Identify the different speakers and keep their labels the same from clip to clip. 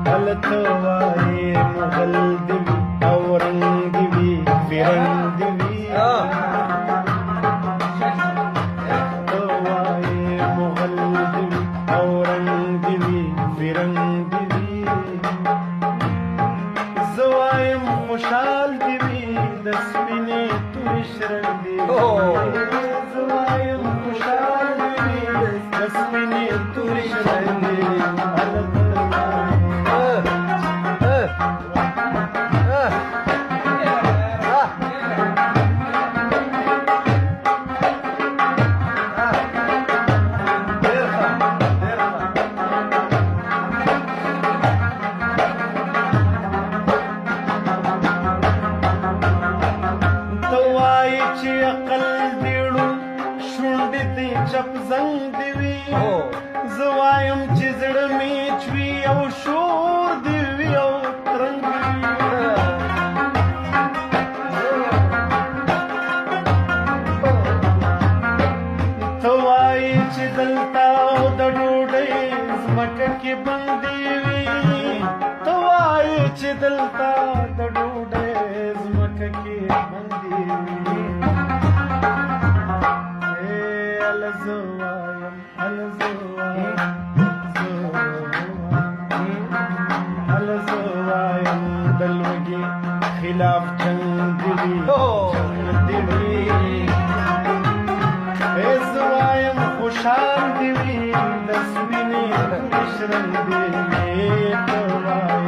Speaker 1: अलतवाए मुगल दिवी औरंग दिवी फिरंग दिवी अलतवाए मुगल दिवी औरंग दिवी फिरंग दिवी ज़वायम खुशाल दिवी दस्मिने तुरिशरंग दिवी ज़वायम खुशाल दिवी दस्मिने तुरिशरंग दिवी अकल दिड़ू शुंड दी चप जंग दिवी ज़वायम चिजड़ मीचवी औ शोर दिवी औ तरंग तवाई चिदलता द डोडे मक के बंदीवी तवाई चिदलता द डोडे मक के बंदीवी खिलाफ जंग दिवी ज़वायम खुशाल दिवी दस्मिने तुरिशरंग दिवी तवायम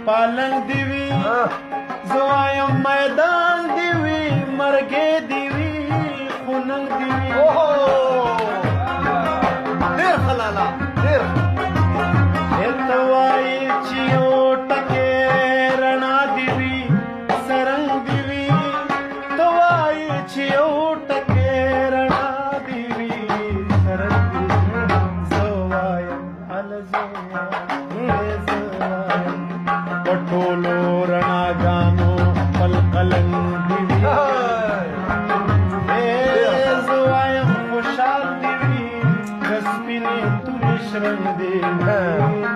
Speaker 1: पालंग दिवी ज़वायम मैदान दिवी मरगे दिवी खुनंग दिवी देर खलाला देर तवाई चियो टके रणा दिवी सरंग दिवी तवाई चियो टके रणा दिवी सरंग दिवी ज़वायम अल ज़वायम पटोलो रणा गानो पल कलंग दिवी ज़वायम खुशाल दिवी दस्मिने तुरिशरंग दिवी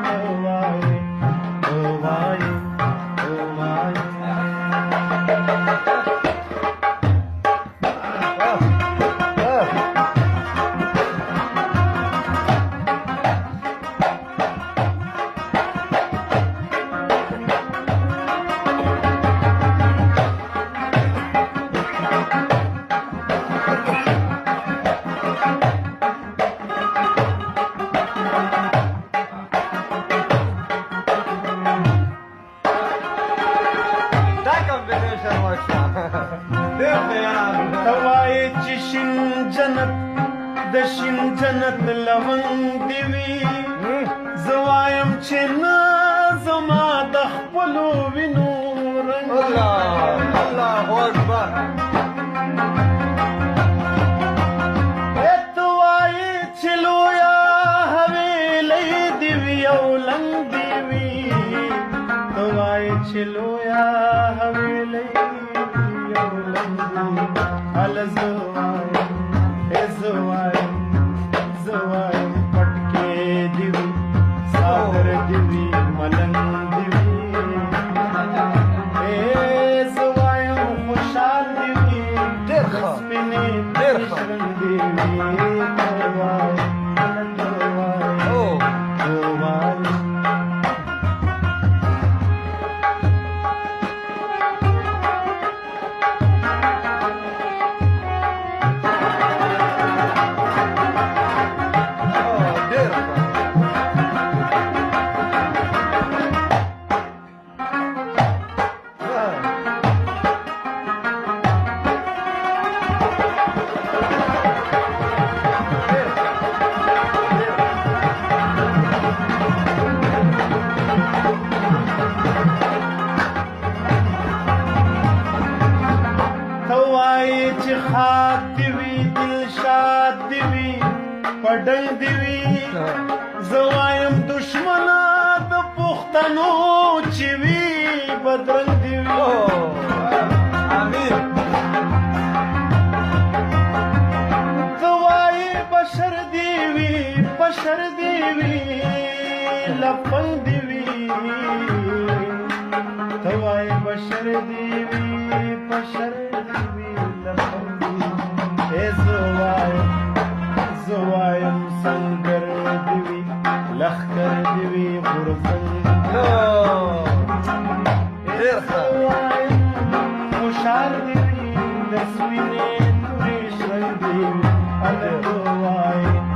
Speaker 1: तवाई चिशिन जन्नत दशिन जन्नत लवंग दिवी ज़वायम छिना ज़मा दखपलो विनो रंग अल्लाह अकबर तवाई छिलो या हवेली दिवी औलंग दिवी तवाई छिलो या हवेली ज़वायम पटके दिवी सागर दिवी मलंग दिवी ज़वायम खुशाल दिवी दस्मिने तुरिशरंग दिवी چې خاک دی وي دلشاد دی وي پډنګ دی وي زه وایم دشمنه د پښتنو چې وي بدرنګ دی وي ته وایې بشر دی وي بشر دی وي لفنګ دی وي ته وایې بشر دی وي بشر دی وي لفنګ دی وي زه وایم سنګر دی وي لښکر دی وي غورځنګ خوشحال دی وي د سوینې تورې شرنګ دی وي هلکه وایې